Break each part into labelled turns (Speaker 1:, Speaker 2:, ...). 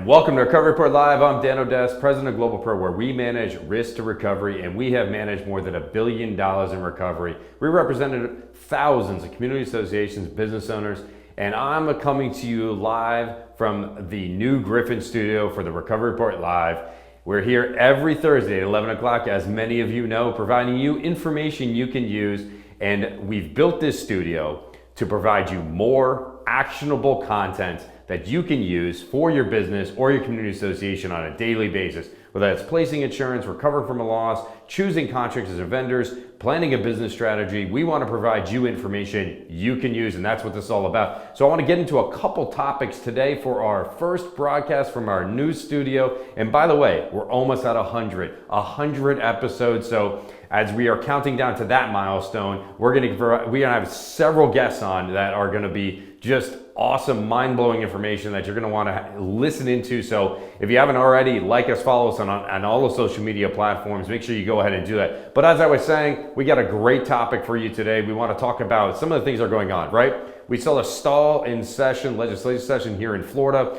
Speaker 1: Welcome to Recovery Report Live. I'm Dan Odess, president of GlobalPro, where we manage risk to recovery, and we have managed more than $1 billion in recovery. We represented thousands of community associations, business owners, and I'm coming to you live from the new Griffin studio for the Recovery Report Live. We're here every Thursday at 11 o'clock, as many of you know, providing you information you can use, and we've built this studio to provide you more actionable content that you can use for your business or your community association on a daily basis. Whether that's placing insurance, recovering from a loss, choosing contractors and vendors, planning a business strategy, we want to provide you information you can use, and that's what this is all about. So I want to get into a couple topics today for our first broadcast from our new studio. And by the way, we're almost at 100 episodes. So as we are counting down to that milestone, we're gonna have several guests on that are gonna be just awesome, mind-blowing information that you're gonna wanna listen into. So if you haven't already, like us, follow us on all the social media platforms. Make sure you go ahead and do that. But as I was saying, we got a great topic for you today. We wanna talk about some of the things that are going on, right? We saw a stall in session, legislative session here in Florida.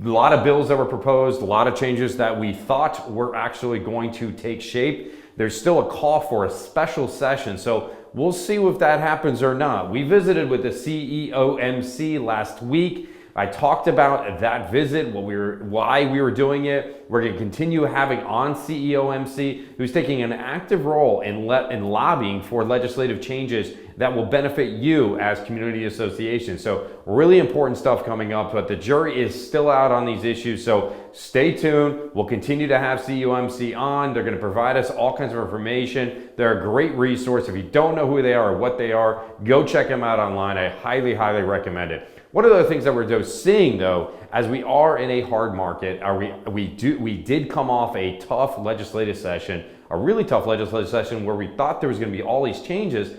Speaker 1: A lot of bills that were proposed, a lot of changes that we thought were actually going to take shape. There's still a call for a special session, so we'll see if that happens or not. We visited with the CEOMC last week. I talked about that visit, why we were doing it. We're going to continue having on CEOMC, who's taking an active role in lobbying for legislative changes that will benefit you as community associations. So really important stuff coming up, but the jury is still out on these issues. So stay tuned. We'll continue to have CEOMC on. They're going to provide us all kinds of information. They're a great resource. If you don't know who they are or what they are, go check them out online. I highly, highly recommend it. One of the things that we're seeing, though, as we are in a hard market, we did come off a tough legislative session, a really tough legislative session where we thought there was going to be all these changes.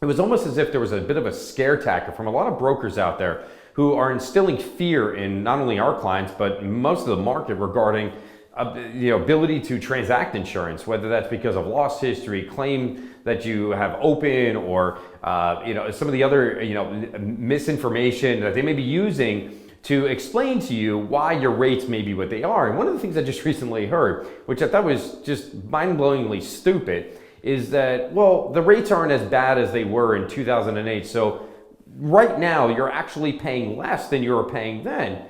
Speaker 1: It was almost as if there was a bit of a scare tactic from a lot of brokers out there who are instilling fear in not only our clients, but most of the market regarding ability to transact insurance, whether that's because of loss history, claim that you have open, or some of the other misinformation that they may be using to explain to you why your rates may be what they are. And one of the things I just recently heard, which I thought was just mind-blowingly stupid, is that, well, the rates aren't as bad as they were in 2008. So right now you're actually paying less than you were paying then.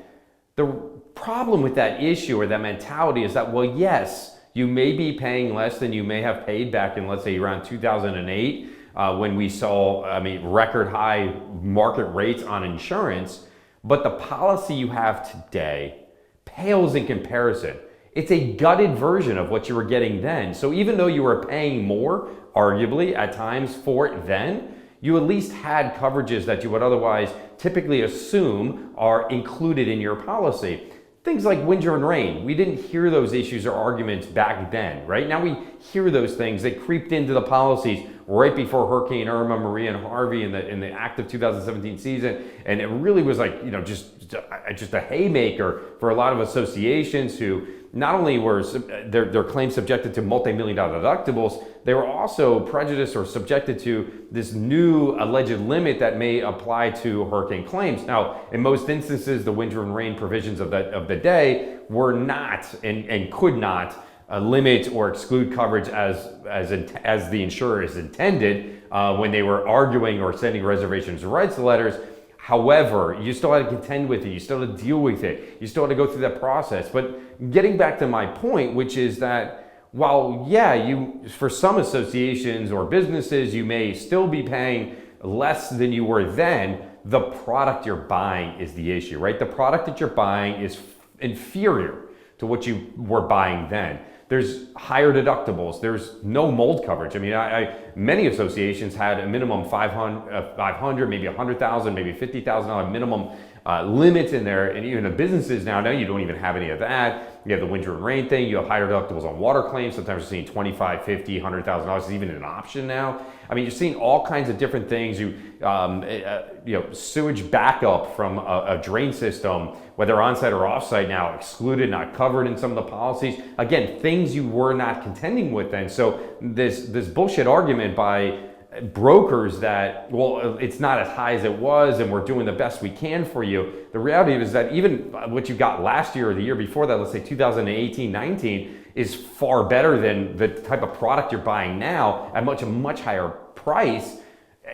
Speaker 1: The problem with that issue or that mentality is that, well, yes, you may be paying less than you may have paid back in, let's say, around 2008, when we saw, record high market rates on insurance, but the policy you have today pales in comparison. It's a gutted version of what you were getting then. So even though you were paying more, arguably at times for it then, you at least had coverages that you would otherwise typically assume are included in your policy. Things like wind and rain, we didn't hear those issues or arguments back then, right? Now we hear those things. They creeped into the policies right before Hurricane Irma, Maria, and Harvey in the active 2017 season, and it really was like just a haymaker for a lot of associations who not only were their claims subjected to multi-million-dollar deductibles, they were also prejudiced or subjected to this new alleged limit that may apply to hurricane claims. Now, in most instances, the wind and rain provisions of the day were not and could not limit or exclude coverage as the insurers intended when they were arguing or sending reservations of rights letters. However, you still had to contend with it, you still had to deal with it, you still had to go through that process. But getting back to my point, which is that while, for some associations or businesses, you may still be paying less than you were then, the product you're buying is the issue, right? The product that you're buying is inferior to what you were buying then. There's higher deductibles. There's no mold coverage. Many associations had a minimum 500, maybe 100,000, maybe $50,000 minimum limits in there. And even the businesses now you don't even have any of that. You have the winter and rain thing. You have higher deductibles on water claims. Sometimes you're seeing $25,000, $50,000, $100,000 is even an option now. You're seeing all kinds of different things. Sewage backup from a drain system, whether on-site or off-site, now excluded, not covered in some of the policies. Again, things you were not contending with then. So this bullshit argument by brokers that, well, it's not as high as it was and we're doing the best we can for you. The reality is that even what you got last year or the year before that, let's say 2018-19, is far better than the type of product you're buying now at a much higher price.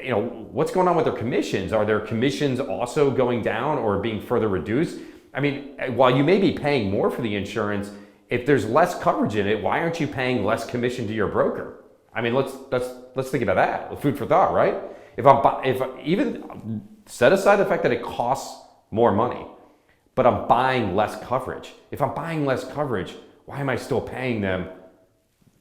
Speaker 1: You know, what's going on with their commissions? Are their commissions also going down or being further reduced? I mean, while you may be paying more for the insurance, if there's less coverage in it, why aren't you paying less commission to your broker? I mean, let's think about that. Food for thought, right? If even set aside the fact that it costs more money, but I'm buying less coverage. If I'm buying less coverage, why am I still paying them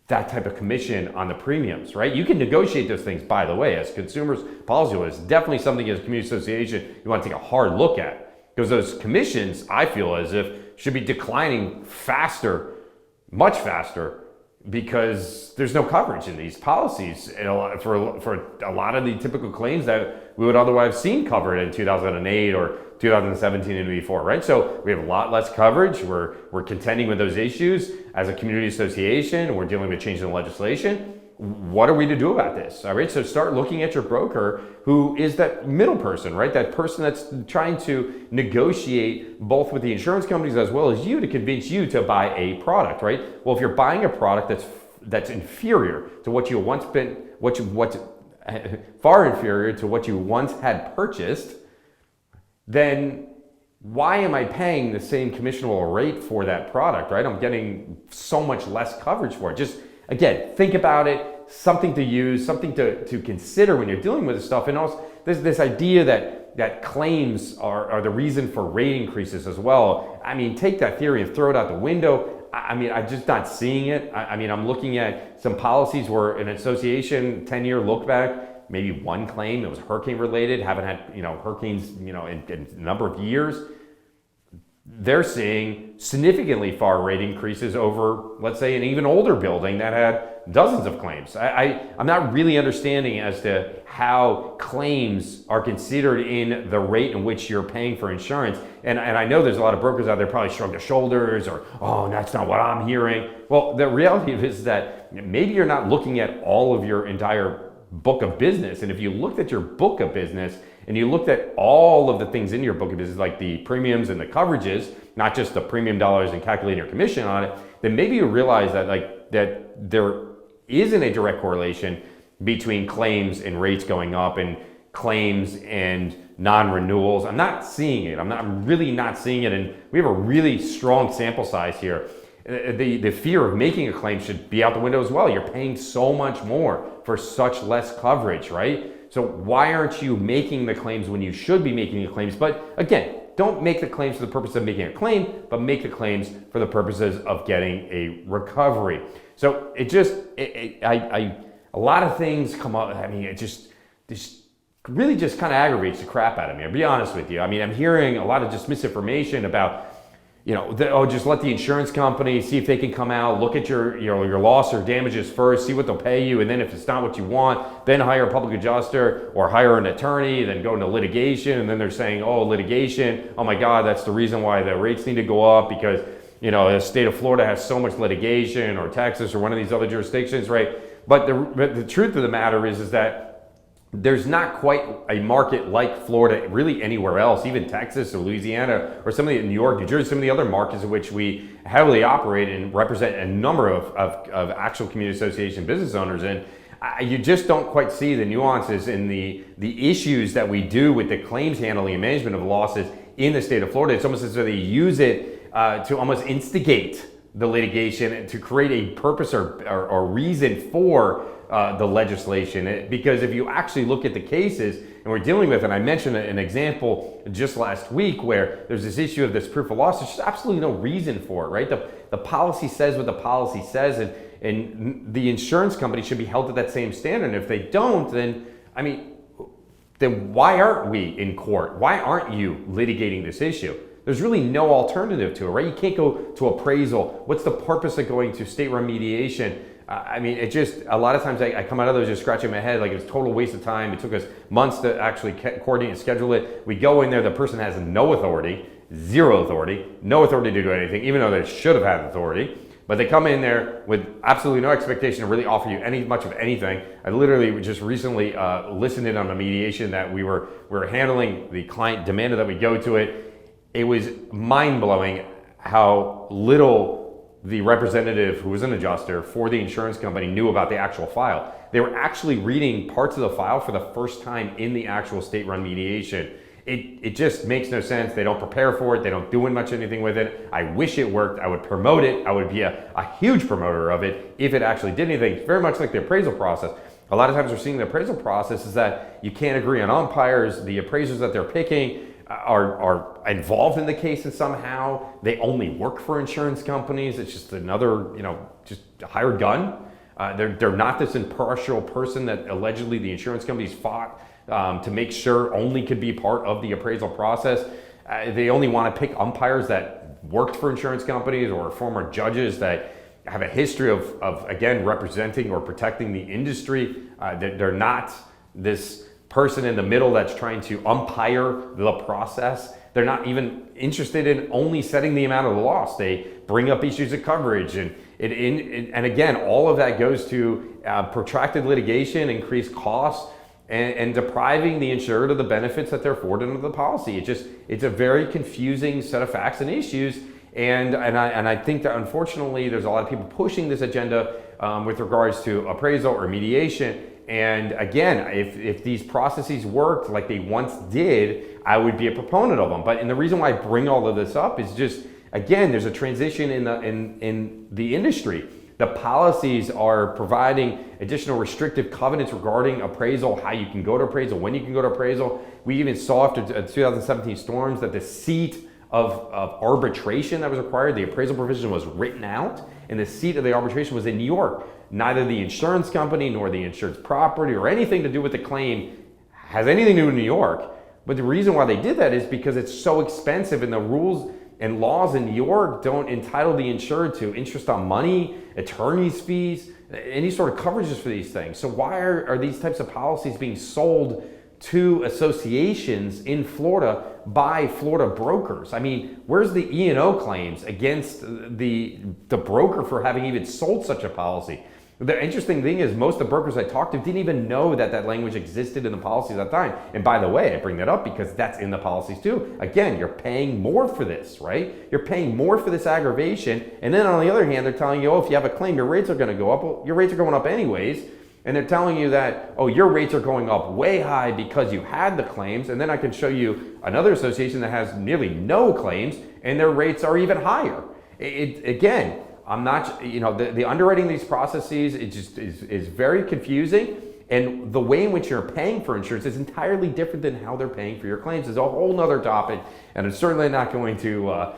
Speaker 1: that type of commission on the premiums, right? You can negotiate those things, by the way, as consumers, policyholders. Definitely something as a community association you want to take a hard look at, because those commissions, I feel as if, should be declining faster, much faster, because there's no coverage in these policies for a lot of the typical claims that we would otherwise have seen covered in 2008 or 2017 and before, right? So we have a lot less coverage. We're contending with those issues as a community association. We're dealing with changes in legislation. What are we to do about this? All right, so start looking at your broker, who is that middle person, right? That person that's trying to negotiate both with the insurance companies as well as you to convince you to buy a product, right? Well, if you're buying a product that's inferior to what you once been, far inferior to what you once had purchased, then why am I paying the same commissionable rate for that product, right? I'm getting so much less coverage for it. Just, again, think about it, something to use, something to consider when you're dealing with this stuff. And also, there's this idea that claims are the reason for rate increases as well. I mean, take that theory and throw it out the window. I mean, I'm just not seeing it. I mean, I'm looking at some policies where an association 10-year look back, maybe one claim that was hurricane related, haven't had, hurricanes, in a number of years. They're seeing significantly far rate increases over, let's say, an even older building that had dozens of claims. I'm not really understanding as to how claims are considered in the rate in which you're paying for insurance. And I know there's a lot of brokers out there probably shrug their shoulders or, oh, that's not what I'm hearing. Well, the reality is that maybe you're not looking at all of your entire book of business. And if you looked at your book of business and you looked at all of the things in your book of business, like the premiums and the coverages, not just the premium dollars and calculating your commission on it, then maybe you realize that that there isn't a direct correlation between claims and rates going up and claims and non-renewals. I'm not seeing it. I'm really not seeing it. And we have a really strong sample size here. The fear of making a claim should be out the window as well. You're paying so much more for such less coverage, right? So why aren't you making the claims when you should be making the claims? But again, don't make the claims for the purpose of making a claim, but make the claims for the purposes of getting a recovery. So a lot of things come up. I mean, this really just kind of aggravates the crap out of me. I'll be honest with you. I mean, I'm hearing a lot of just misinformation about, just let the insurance company see if they can come out, look at your loss or damages first, see what they'll pay you, and then if it's not what you want, then hire a public adjuster or hire an attorney, then go into litigation, and then they're saying, litigation, oh my God, that's the reason why the rates need to go up because, the state of Florida has so much litigation, or Texas, or one of these other jurisdictions, right? But the truth of the matter is that there's not quite a market like Florida really anywhere else, even Texas or Louisiana or some of the New York, New Jersey, some of the other markets in which we heavily operate and represent a number of actual community association business owners. And you just don't quite see the nuances in the issues that we do with the claims handling and management of losses in the state of Florida. It's almost as though they use it to almost instigate the litigation and to create a purpose or reason for the legislation. Because if you actually look at the cases and we're dealing with, and I mentioned an example just last week where there's this issue of this proof of loss, there's just absolutely no reason for it, right? The policy says what the policy says, and the insurance company should be held to that same standard. And if they don't, then why aren't we in court? Why aren't you litigating this issue? There's really no alternative to it, right? You can't go to appraisal. What's the purpose of going to state remediation? It just, a lot of times I come out of those just scratching my head like it was a total waste of time. It took us months to actually coordinate and schedule it. We go in there, the person has no authority, zero authority, no authority to do anything, even though they should have had authority. But they come in there with absolutely no expectation to really offer you much of anything. I literally just recently listened in on a mediation that we were handling. The client demanded that we go to it. It was mind-blowing how little the representative, who was an adjuster for the insurance company, knew about the actual file. They were actually reading parts of the file for the first time in the actual state-run mediation. It just makes no sense. They don't prepare for it. They don't do much anything with it. I wish it worked. I would promote it. I would be a huge promoter of it if it actually did anything. It's very much like the appraisal process. A lot of times we're seeing the appraisal process is that you can't agree on umpires. The appraisers that they're picking are involved in the cases somehow. They only work for insurance companies. It's just another, just a hired gun. They're not this impartial person that allegedly the insurance companies fought to make sure only could be part of the appraisal process. They only want to pick umpires that worked for insurance companies or former judges that have a history of again, representing or protecting the industry. They're not this person in the middle that's trying to umpire the process. They're not even interested in only setting the amount of the loss. They bring up issues of coverage, and again, all of that goes to protracted litigation, increased costs, and depriving the insured of the benefits that they're afforded under the policy. It's a very confusing set of facts and issues. And I think that unfortunately there's a lot of people pushing this agenda with regards to appraisal or mediation. And again, if these processes worked like they once did, I would be a proponent of them. But the reason why I bring all of this up is just, again, there's a transition in the industry. The policies are providing additional restrictive covenants regarding appraisal, how you can go to appraisal, when you can go to appraisal. We even saw after 2017 storms that the seat of arbitration that was required, the appraisal provision was written out, and the seat of the arbitration was in New York. Neither the insurance company nor the insured's property or anything to do with the claim has anything to do with New York. But the reason why they did that is because it's so expensive, and the rules and laws in New York don't entitle the insured to interest on money, attorney's fees, any sort of coverages for these things. So why are these types of policies being sold to associations in Florida by Florida brokers? I mean, where's the E&O claims against the broker for having even sold such a policy? The interesting thing is most of the brokers I talked to didn't even know that language existed in the policies at that time. And by the way, I bring that up because that's in the policies too. Again, you're paying more for this, right? You're paying more for this aggravation. And then on the other hand, they're telling you, oh, if you have a claim, your rates are going to go up. Well, your rates are going up anyways. And they're telling you that, oh, your rates are going up way high because you had the claims. And then I can show you another association that has nearly no claims and their rates are even higher. Again, I'm not, the underwriting of these processes, it just is very confusing. And the way in which you're paying for insurance is entirely different than how they're paying for your claims. It's a whole nother topic. And I'm certainly not going to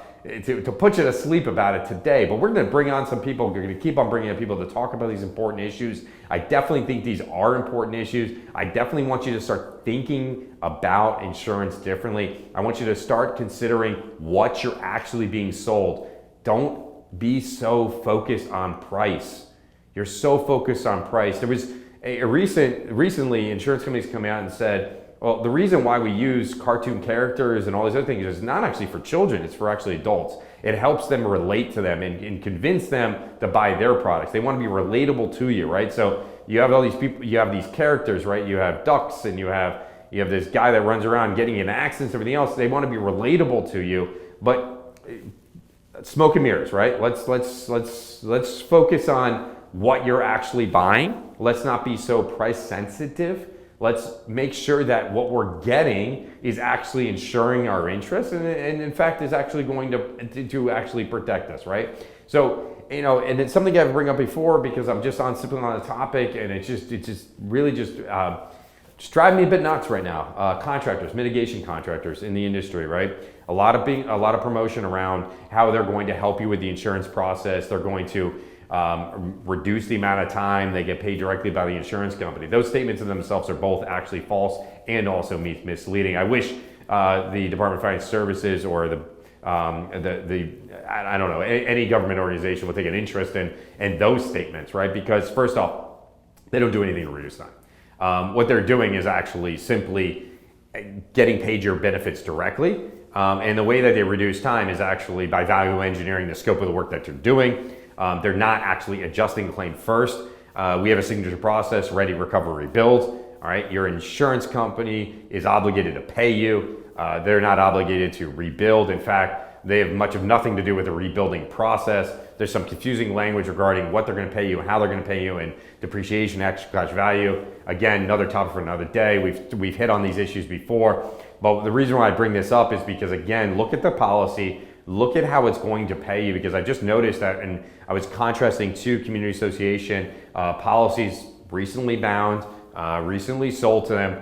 Speaker 1: put you to sleep about it today, but we're going to bring on some people. We're going to keep on bringing on people to talk about these important issues. I definitely think these are important issues. I definitely want you to start thinking about insurance differently. I want you to start considering what you're actually being sold. Don't be so focused on price. You're so focused on price. There was recently insurance companies come out and said, well, the reason why we use cartoon characters and all these other things is not actually for children, it's for actually adults. It helps them relate to them and convince them to buy their products. They want to be relatable to you, right? So you have all these people, you have these characters, right? You have ducks and you have this guy that runs around getting in accidents and everything else. They want to be relatable to you, but smoke and mirrors, right? Let's focus on what you're actually buying. Let's not be so price sensitive. Let's make sure that what we're getting is actually ensuring our interests and in fact is actually going to actually protect us, right? So, and it's something I've bring up before because I'm just simply on the topic, and it's just really just driving me a bit nuts right now. Contractors, mitigation contractors in the industry, right? A lot of promotion around how they're going to help you with the insurance process. They're going to reduce the amount of time they get paid directly by the insurance company. Those statements in themselves are both actually false and also misleading. I wish the Department of Financial Services or I don't know, any government organization will take an interest in those statements, right? Because first off, they don't do anything to reduce time. What they're doing is actually simply getting paid your benefits directly. And the way that they reduce time is actually by value engineering the scope of the work that you're doing. They're not actually adjusting the claim first. We have a signature process, ready, recover, rebuild. All right, your insurance company is obligated to pay you. They're not obligated to rebuild. In fact, they have much of nothing to do with the rebuilding process. There's some confusing language regarding what they're going to pay you and how they're going to pay you, and depreciation, actual cash value. Again, another topic for another day. We've hit on these issues before, but the reason why I bring this up is because, again, look at the policy, look at how it's going to pay you, because I just noticed that, and I was contrasting two community association policies recently bound, recently sold to them.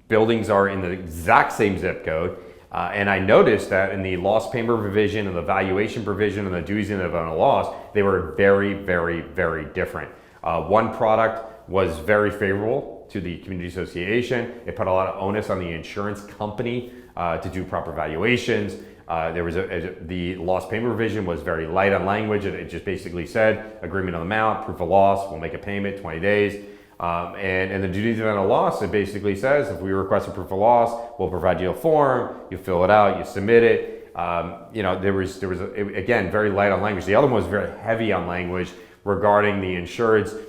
Speaker 1: Buildings are in the exact same zip code. And I noticed that in the loss payment provision and the valuation provision and the duties in the event of loss, they were very, very, very different. One product was very favorable to the community association. It put a lot of onus on the insurance company to do proper valuations. The loss payment provision was very light on language. It just basically said agreement on the amount, proof of loss, we'll make a payment 20 days. And the duties of event of loss, it basically says if we request a proof of loss, we'll provide you a form, you fill it out, you submit it. There was again, very light on language. The other one was very heavy on language regarding the insureds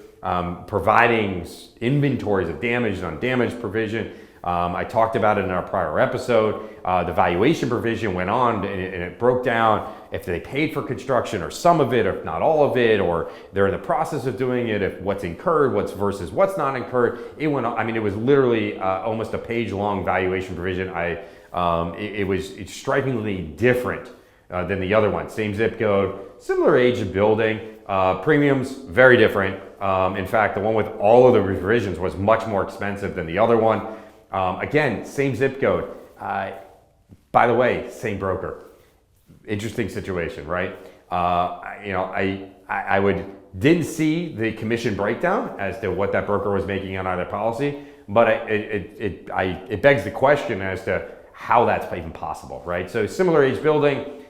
Speaker 1: providing inventories of damage and undamaged provision. I talked about it in our prior episode. The valuation provision went on and it broke down if they paid for construction or some of it, or if not all of it, or they're in the process of doing it, if what's incurred, what's versus what's not incurred. It went on, it was literally almost a page-long valuation provision. It was strikingly different than the other one. Same zip code, similar age of building, premiums very different. In fact, the one with all of the revisions was much more expensive than the other one. Again, same zip code. By the way, same broker. Interesting situation, right? I didn't see the commission breakdown as to what that broker was making on either policy, but it begs the question as to how that's even possible, right? So similar age building,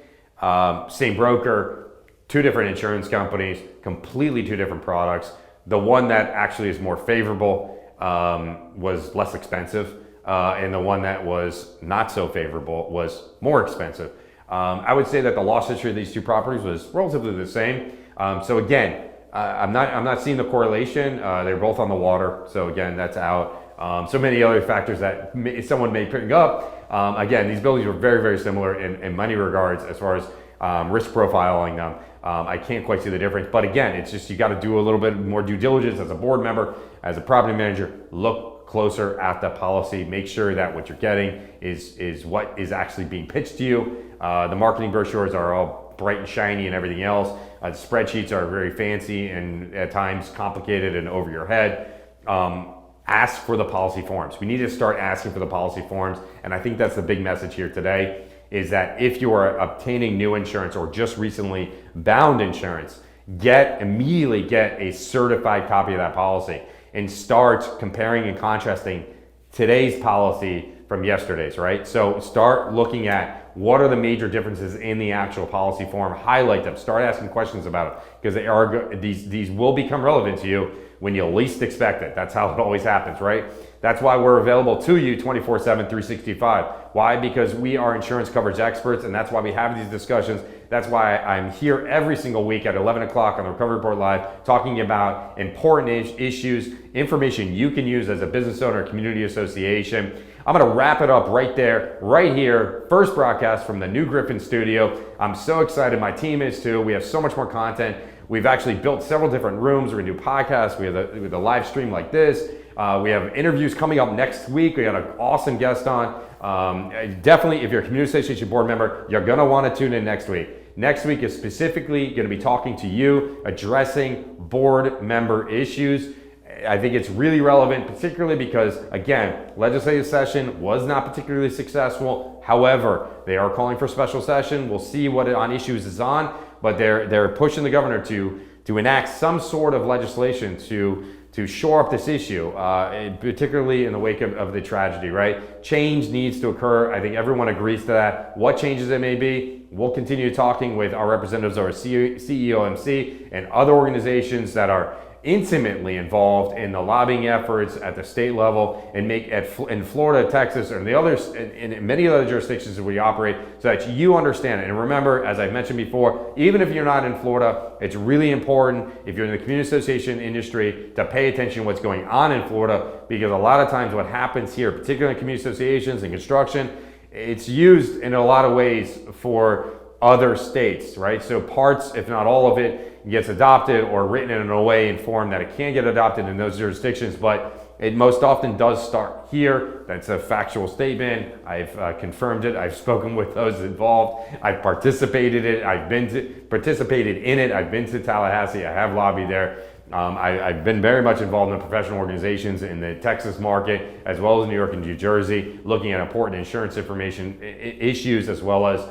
Speaker 1: same broker, two different insurance companies, completely two different products. The one that actually is more favorable was less expensive, and the one that was not so favorable was more expensive. I would say that the loss history of these two properties was relatively the same. So again, I'm not seeing the correlation. They're both on the water, so again, that's out. So many other factors that someone may pick up. Again, these buildings were very, very similar in many regards as far as risk profiling them. I can't quite see the difference, but again, it's just you got to do a little bit more due diligence as a board member, as a property manager. Look closer at the policy. Make sure that what you're getting is what is actually being pitched to you. The marketing brochures are all bright and shiny and everything else. The spreadsheets are very fancy and at times complicated and over your head. Ask for the policy forms. We need to start asking for the policy forms, and I think that's the big message here today, is that if you are obtaining new insurance or just recently bound insurance, immediately get a certified copy of that policy and start comparing and contrasting today's policy from yesterday's, right? So start looking at what are the major differences in the actual policy form, highlight them, start asking questions about it, because these will become relevant to you when you least expect it. That's how it always happens, right? That's why we're available to you 24/7, 365. Why? Because we are insurance coverage experts, and that's why we have these discussions. That's why I'm here every single week at 11 o'clock on the Recovery Report Live, talking about important issues, information you can use as a business owner, community association. I'm gonna wrap it up right there, right here. First broadcast from the new Griffin studio. I'm so excited, my team is too. We have so much more content. We've actually built several different rooms. We're gonna do podcasts. We have the live stream like this. We have interviews coming up next week. We got an awesome guest on. Definitely, if you're a community association board member, you're gonna wanna tune in next week. Next week is specifically gonna be talking to you, addressing board member issues. I think it's really relevant, particularly because, again, legislative session was not particularly successful. However, they are calling for special session. We'll see what on issues is on, but they're pushing the governor to enact some sort of legislation to shore up this issue, particularly in the wake of the tragedy, right? Change needs to occur. I think everyone agrees to that. What changes it may be, we'll continue talking with our representatives over CEOMC and other organizations that are intimately involved in the lobbying efforts at the state level and in Florida, Texas, or the others, in many other jurisdictions that we operate, so that you understand it. And remember, as I mentioned before, even if you're not in Florida, it's really important if you're in the community association industry to pay attention to what's going on in Florida, because a lot of times what happens here, particularly in community associations and construction, it's used in a lot of ways for other states, right? So parts, if not all of it, gets adopted or written in a way in form that it can get adopted in those jurisdictions, but it most often does start here. That's a factual statement. I've confirmed it. I've spoken with those involved. I've participated in it. Participated in it. I've been to Tallahassee. I have lobbied there. I've been very much involved in professional organizations in the Texas market, as well as New York and New Jersey, looking at important insurance information issues, as well as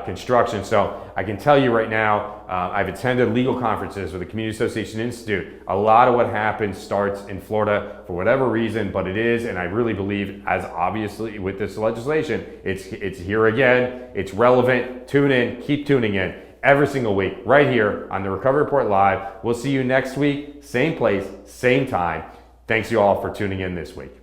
Speaker 1: construction. So I can tell you right now, I've attended legal conferences with the Community Association Institute. A lot of what happens starts in Florida for whatever reason, but it is, and I really believe, as obviously with this legislation, it's here again, it's relevant. Tune in, keep tuning in every single week right here on the Recovery Report Live. We'll see you next week, same place, same time. Thanks you all for tuning in this week.